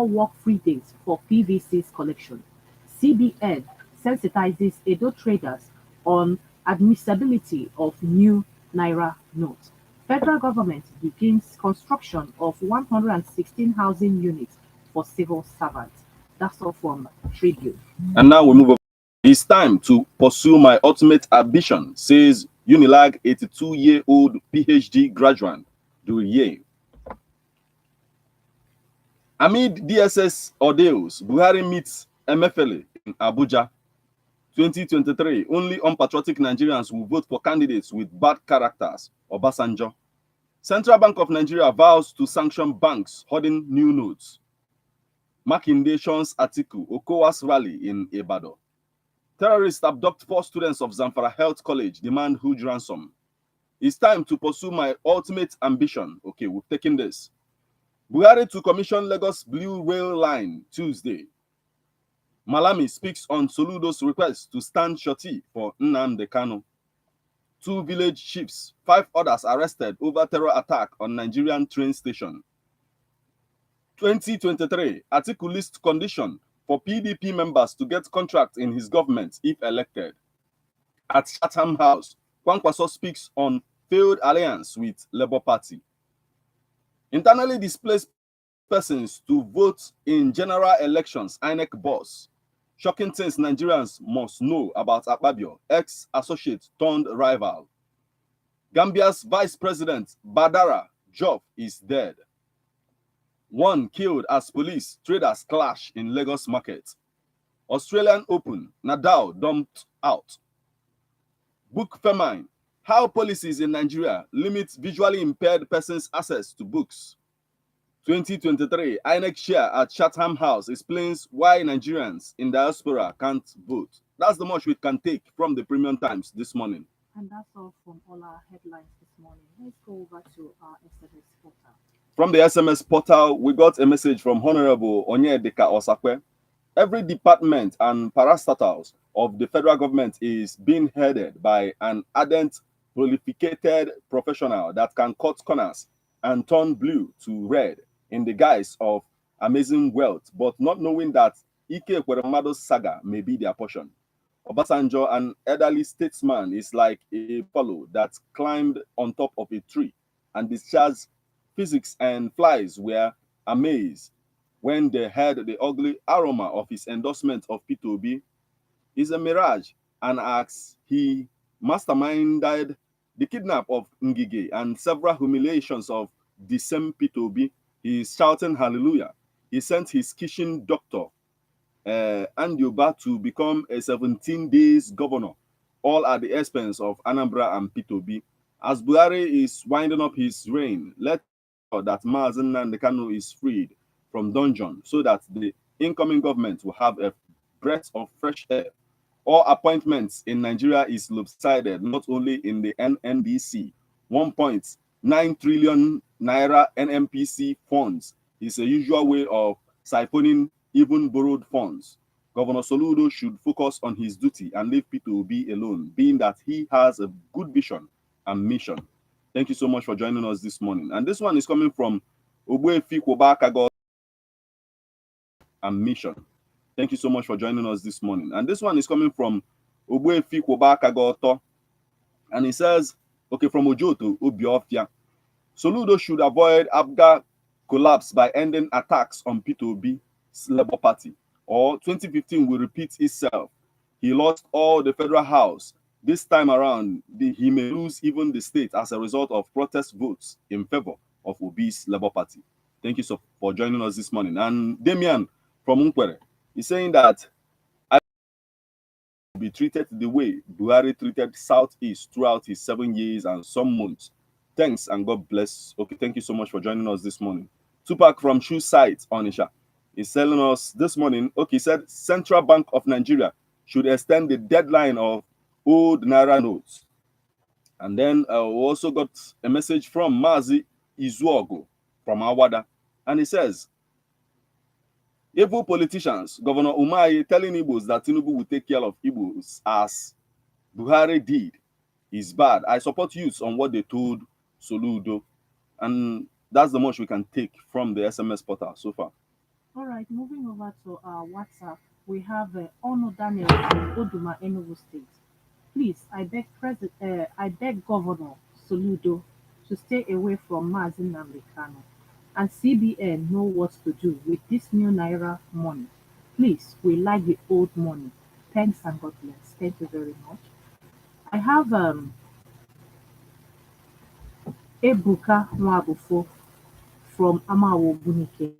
work-free days for PVC's collection. CBN sensitizes Edo traders on admissibility of new Naira notes. Federal government begins construction of 116 housing units for civil servants. That's all from Tribune. And now we move on. It's time to pursue my ultimate ambition, says Unilag 82-year-old PhD graduate Duriye. Amid DSS ordeals, Buhari meets Emefiele in Abuja. 2023, only unpatriotic Nigerians will vote for candidates with bad characters, Obasanjo. Central Bank of Nigeria vows to sanction banks holding new notes. Makinde shun's Atiku, Okowa's rally in Ibadan. Terrorists abduct 4 students of Zamfara Health College, demand huge ransom. It's time to pursue my ultimate ambition. Okay, we've taken this. Buhari to commission Lagos Blue Rail Line Tuesday. Malami speaks on Soludo's request to stand shorty for Nnamdi Kanu. 2 village chiefs, 5 others arrested over terror attack on Nigerian train station. 2023, Atiku list condition for PDP members to get contract in his government if elected. At Chatham House, Kwankwaso speaks on failed alliance with Labour Party. Internally displaced persons to vote in general elections, INEC boss. Shocking things Nigerians must know about Akpabio, ex-associate turned rival. Gambia's vice president, Badara Job, is dead. 1 killed as police traders clash in Lagos market. Australian Open, Nadal dumped out. Book famine, how policies in Nigeria limit visually impaired persons' access to books. 2023, INEC chair at Chatham House explains why Nigerians in diaspora can't vote. That's the much we can take from the Premium Times this morning. And that's all from all our headlines this morning. Let's go over to our SMS portal. From the SMS portal, we got a message from Honorable Onyedika Osakwe. Every department and parastatals of the federal government is being headed by an ardent, prolificated professional that can cut corners and turn blue to red in the guise of amazing wealth, but not knowing that Ike Ekweremado's saga may be their portion. Obasanjo, an elderly statesman, is like a fellow that climbed on top of a tree and discharged physics, and flies were amazed when they heard the ugly aroma of his endorsement of P2B. Is a mirage, and as he masterminded the kidnap of Ngige and several humiliations of the same P2B, he is shouting hallelujah. He sent his kitchen doctor, Andioba, to become a 17 days governor, all at the expense of Anambra and P2B. As Buhari is winding up his reign, let that Mazen Nnamdi Kanu is freed from dungeon so that the incoming government will have a breath of fresh air. All appointments in Nigeria is lopsided, not only in the NNDC. 1.9 trillion naira NMPC funds is a usual way of siphoning even borrowed funds. Governor Soludo should focus on his duty and leave P2B alone, being that he has a good vision and mission. Thank you so much for joining us this morning. And this one is coming from Ogbuefi Kwobakago and mission. Thank you so much for joining us this morning. And this one is coming from Ogbuefi Kwobakago, and he says, okay, from Ojo to Obiofia, Soludo should avoid Abga collapse by ending attacks on P2B's Labour Party, or 2015 will repeat itself. He lost all the federal house. This time around, he may lose even the state as a result of protest votes in favor of Obi's Labour Party. Thank you so for joining us this morning. And Damian from Unkwere is saying that I will be treated the way Buhari treated Southeast throughout his 7 years and some months. Thanks and God bless. Okay, thank you so much for joining us this morning. Tupac from Shoe Site, Onisha, is telling us this morning, okay, he said Central Bank of Nigeria should extend the deadline of old Naira notes. And then we also got a message from Mazi Izuogo from Awada. And he says, evil politicians, Governor Umahi telling Igbos that Tinubu will take care of Igbos as Buhari did is bad. I support youths on what they told Soludo. And that's the much we can take from the SMS portal so far. All right, moving over to our WhatsApp, we have Ono Daniel from Oduma, Enugu State. Please, I beg Governor Soludo to stay away from Mazin Namdekano and CBN know what to do with this new Naira money. Please, we like the old money. Thanks and God bless. Thank you very much. I have Ebuka Nwabufo from Amawo Bunike.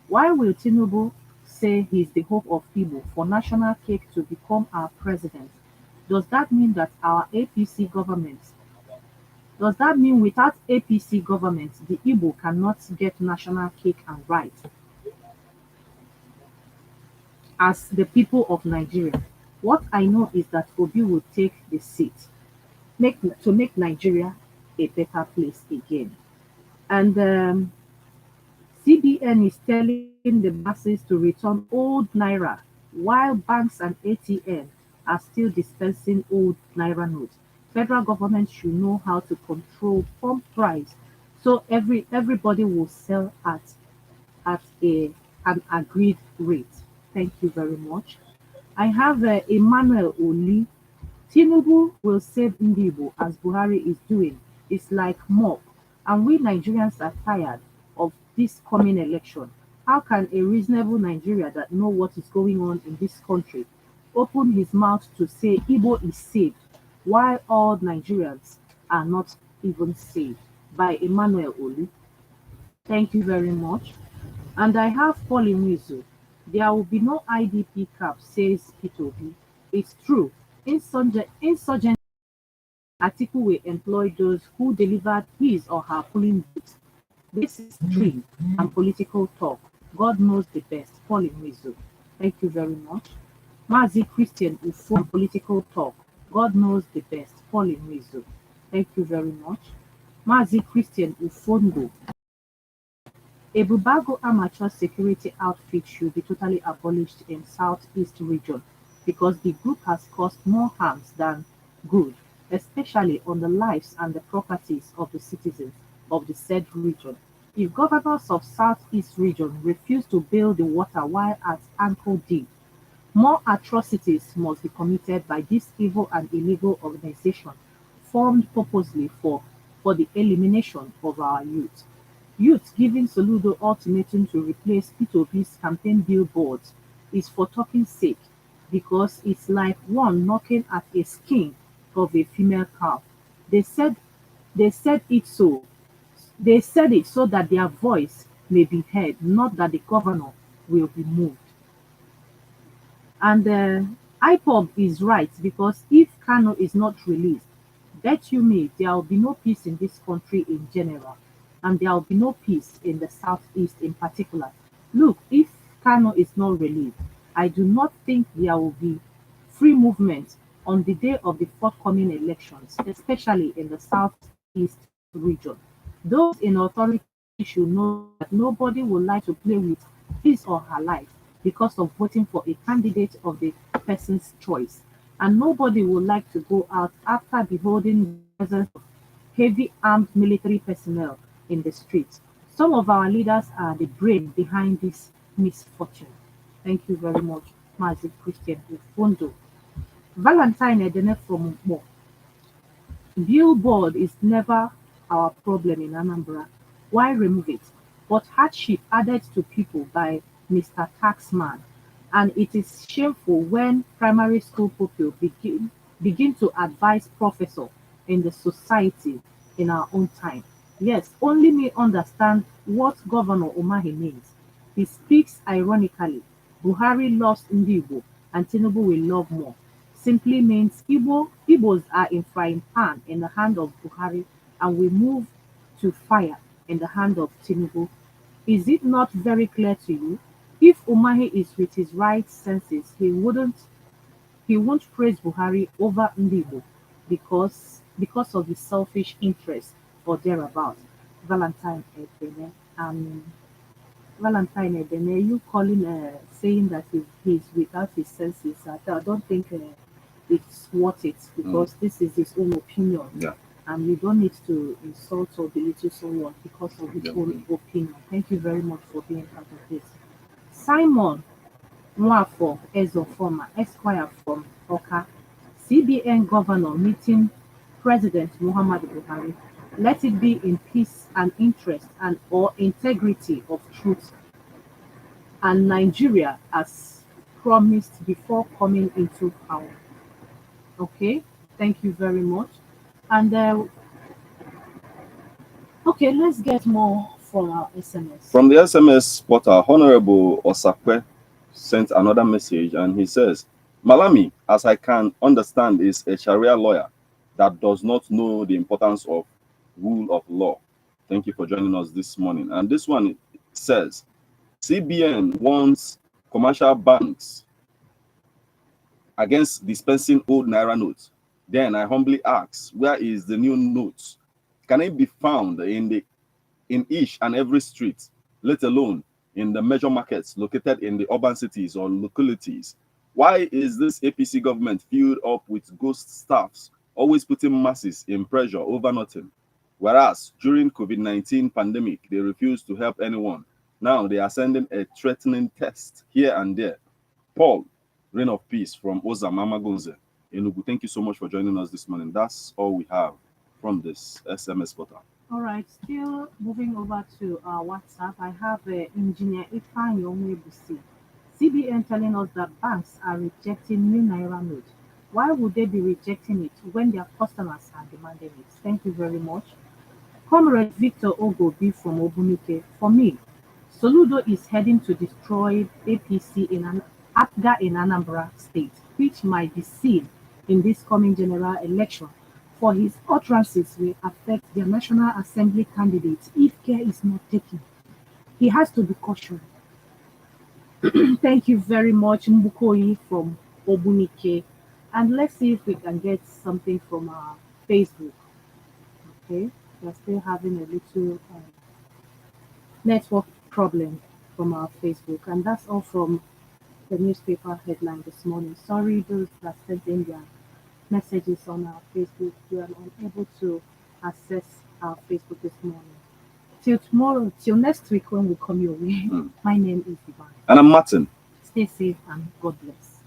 Why will Tinubu say he's the hope of Igbo for national cake to become our president? Does that mean that our APC government, does that mean without APC government, the Igbo cannot get national cake and right as the people of Nigeria? What I know is that Obi will take the seat to make Nigeria a better place again. And CBN is telling the masses to return old naira while banks and ATM are still dispensing old naira notes. Federal government should know how to control pump price so everybody will sell at an agreed rate. Thank you very much. I have Emmanuel Oli. Tinubu will save Ndibo as Buhari is doing. It's like mob. And we Nigerians are tired of this coming election. How can a reasonable Nigeria that know what is going on in this country open his mouth to say Igbo is saved while all Nigerians are not even saved? By Emmanuel Oli. Thank you very much. And I have Paul Inwizu. There will be no IDP cap, says P2B. It's true. Insurgent Atiku will employ those who delivered his or her polling booth. This is dream and political talk. God knows the best. Paul Inwizu. Thank you very much. Mazi Christian Ufo political talk. God knows the best. Paul Inwizu. Thank you very much. Mazi Christian Ufondo. A Bubago amateur security outfit should be totally abolished in Southeast region because the group has caused more harms than good, especially on the lives and the properties of the citizens of the said region. If governors of Southeast region refuse to bail the water while at ankle deep, more atrocities must be committed by this evil and illegal organization formed purposely for the elimination of our youth. Youth giving Soludo ultimatum to replace P2P's campaign billboards is for talking sake because it's like one knocking at a skin of a female calf. They said they said it so they said it so that their voice may be heard, not that the governor will be moved. And IPOB is right because if Kano is not released, bet you me there will be no peace in this country in general, and there will be no peace in the southeast in particular. Look, if Kano is not released, I do not think there will be free movement on the day of the forthcoming elections, especially in the southeast region. Those in authority should know that nobody would like to play with his or her life because of voting for a candidate of the person's choice. And nobody would like to go out after beholding the presence of heavy armed military personnel in the streets. Some of our leaders are the brain behind this misfortune. Thank you very much, Mazi Christian Ufondo. Valentine Edene from Mo. Billboard is never our problem in Anambra. Why remove it? But hardship added to people by Mr. Taxman. And it is shameful when primary school pupils begin to advise professor in the society in our own time. Yes, only me understand what Governor Umahi means. He speaks ironically. Buhari loves Ndigo and Tinubu will love more. Simply means Igbos are in frying pan in the hand of Buhari and we move to fire in the hand of Tinubu. Is it not very clear to you? If Umahi is with his right senses, he won't praise Buhari over Ndigo because of his selfish interest or thereabout. Valentine Ebene. Valentine Ebene, you calling saying that he's without his senses. I don't think it's worth it Mm. because this is his own opinion. Yeah. And you don't need to insult or belittle someone because of his Yeah. own opinion. Thank you very much for being part of this. Simon Nwafo Ezofoma, Esquire from Oka, CBN Governor meeting President Muhammadu Buhari. Let it be in peace and interest and or integrity of truth and Nigeria as promised before coming into power. Okay, thank you very much. And okay, let's get more from our SMS. From the SMS portal, Honorable Osakwe sent another message and he says, Malami, as I can understand, is a Sharia lawyer that does not know the importance of rule of law. Thank you for joining us this morning. And this one says, CBN warns commercial banks against dispensing old Naira notes. Then I humbly ask, where is the new notes? Can it be found in each and every street, let alone in the major markets located in the urban cities or localities? Why is this APC government filled up with ghost staffs, always putting masses in pressure over nothing? Whereas during COVID-19 pandemic, they refused to help anyone. Now they are sending a threatening test here and there. Paul, Reign of Peace from Oza Mama Gonze, Enugu. Thank you so much for joining us this morning. That's all we have from this SMS portal. All right, still moving over to our WhatsApp, I have Engineer Ifan Yomwebusi. CBN telling us that banks are rejecting new Naira note. Why would they be rejecting it when their customers are demanding it? Thank you very much. Comrade Victor Ogobi from Obunike. For me, Soludo is heading to destroy APC in an APGA in Anambra State, which might be seen in this coming general election. For his utterances will affect the National Assembly candidates if care is not taken. He has to be cautioned. Thank you very much, Mbukoyi from Obunike. And let's see if we can get something from our Facebook. Okay, we're still having a little network problem from our Facebook, and that's all from the newspaper headline this morning. Sorry, those that sent in their messages on our Facebook, we are unable to access our Facebook this morning. Till tomorrow, till next week when we come your way. My name is Divine. And I'm Martin. Stay safe and God bless.